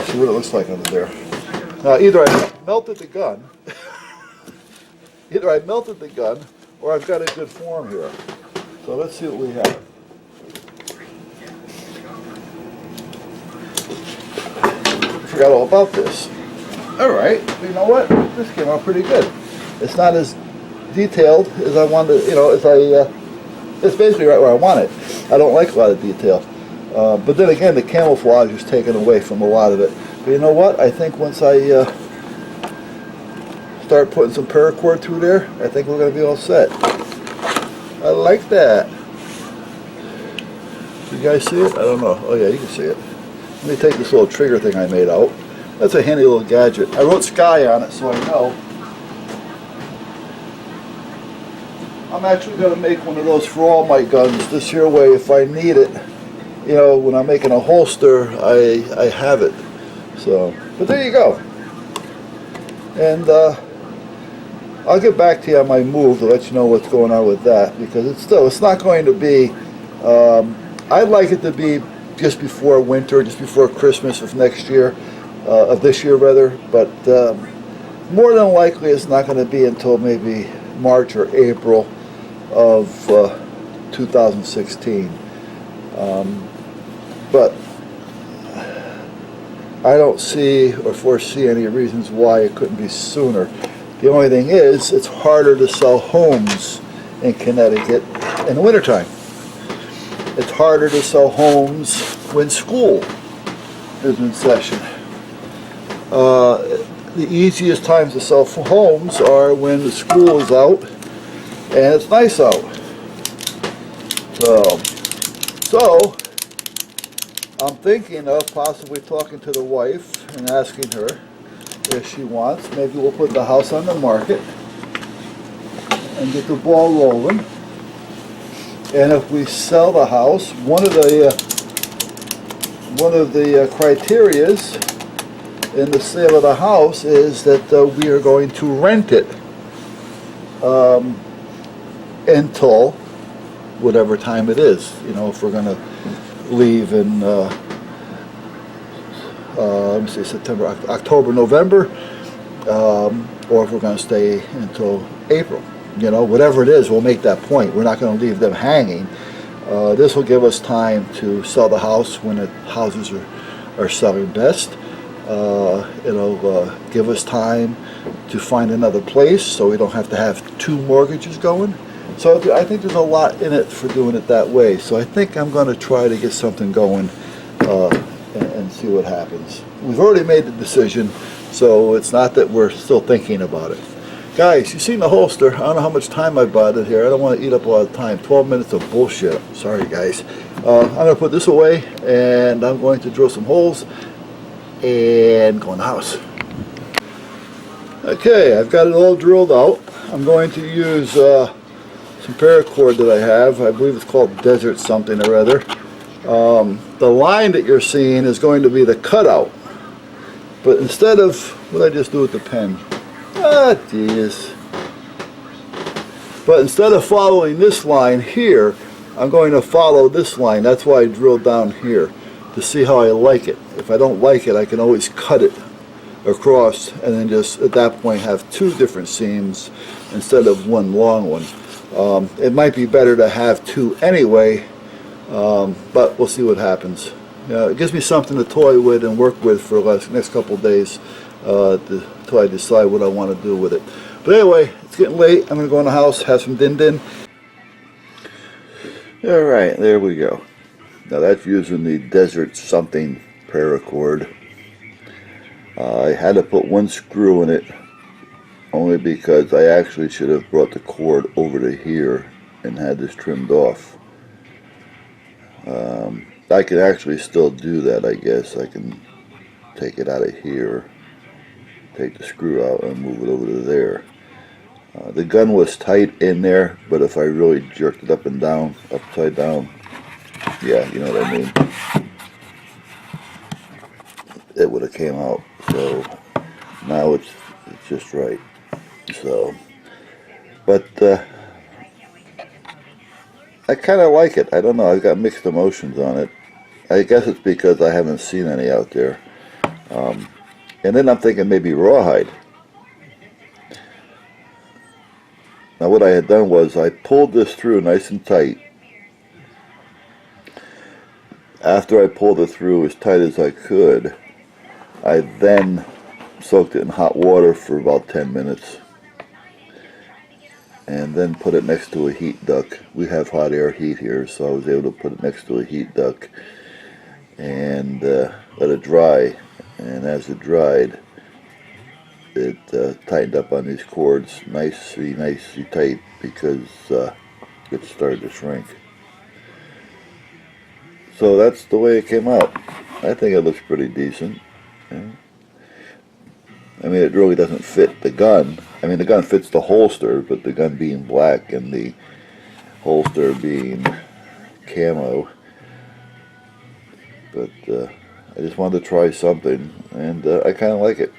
see what it looks like under there. Now, either I melted the gun, or I've got a good form here. So let's see what we have. Forgot all about this. All right, you know what? This came out pretty good. It's not as detailed as I wanted, it's basically right where I want it. I don't like a lot of detail. But then again, the camouflage is taken away from a lot of it. But you know what? I think once I start putting some paracord through there, I think we're going to be all set. I like that. You guys see it? I don't know. Oh yeah, you can see it. Let me take this little trigger thing I made out. That's a handy little gadget. I wrote Sky on it so I know. I'm actually going to make one of those for all my guns this here way if I need it. You know, when I'm making a holster, I have it. So, but there you go. And I'll get back to you on my move to let you know what's going on with that, because it's not going to be, I'd like it to be just before winter, just before Christmas of next year, of this year rather, but more than likely it's not going to be until maybe March or April of 2016. But I don't see or foresee any reasons why it couldn't be sooner. The only thing is, it's harder to sell homes in Connecticut in the wintertime. It's harder to sell homes when school is in session. The easiest times to sell homes are when the school is out and it's nice out. So I'm thinking of possibly talking to the wife and asking her if she wants. Maybe we'll put the house on the market and get the ball rolling. And if we sell the house, one of the criterias in the sale of the house is that we are going to rent it until whatever time it is. You know, if we're going to leave in let me see, September, October, November, or if we're going to stay until April. You know, whatever it is, we'll make that point. We're not going to leave them hanging. This will give us time to sell the house when the houses are selling best. It'll give us time to find another place so we don't have to have two mortgages going. So I think there's a lot in it for doing it that way. So I think I'm going to try to get something going and see what happens. We've already made the decision, so it's not that we're still thinking about it. Guys, you seen the holster. I don't know how much time I bought it here. I don't want to eat up a lot of time. 12 minutes of bullshit. Sorry, guys. I'm going to put this away, and I'm going to drill some holes and go in the house. Okay, I've got it all drilled out. I'm going to use some paracord that I have. I believe it's called Desert something or other. The line that you're seeing is going to be the cutout. But instead of, what did I just do with the pen? Ah, geez. But instead of following this line here, I'm going to follow this line. That's why I drilled down here, to see how I like it. If I don't like it, I can always cut it across and then just at that point have two different seams instead of one long one. It might be better to have two anyway, but we'll see what happens. It gives me something to toy with and work with for the next couple of days until I decide what I want to do with it. But anyway, it's getting late. I'm going to go in the house, have some din-din. Alright, there we go. Now that's using the Desert something paracord. I had to put one screw in it only because I actually should have brought the cord over to here and had this trimmed off. I can actually still do that, I guess. I can take it out of here, take the screw out and move it over to there. The gun was tight in there, but if I really jerked it up and down, upside down, yeah, you know what I mean, it would have came out. So now it's just right. So, but I kind of like it. I don't know. I've got mixed emotions on it. I guess it's because I haven't seen any out there. And then I'm thinking maybe rawhide. Now what I had done was I pulled this through nice and tight. After I pulled it through as tight as I could, I then soaked it in hot water for about 10 minutes. And then put it next to a heat duct. We have hot air heat here, so I was able to put it next to a heat duct and let it dry. And as it dried, it tightened up on these cords nicely tight because it started to shrink. So that's the way it came out. I think it looks pretty decent. Yeah. I mean, it really doesn't fit the gun. I mean, the gun fits the holster, but the gun being black and the holster being camo. But I just wanted to try something, and I kind of like it.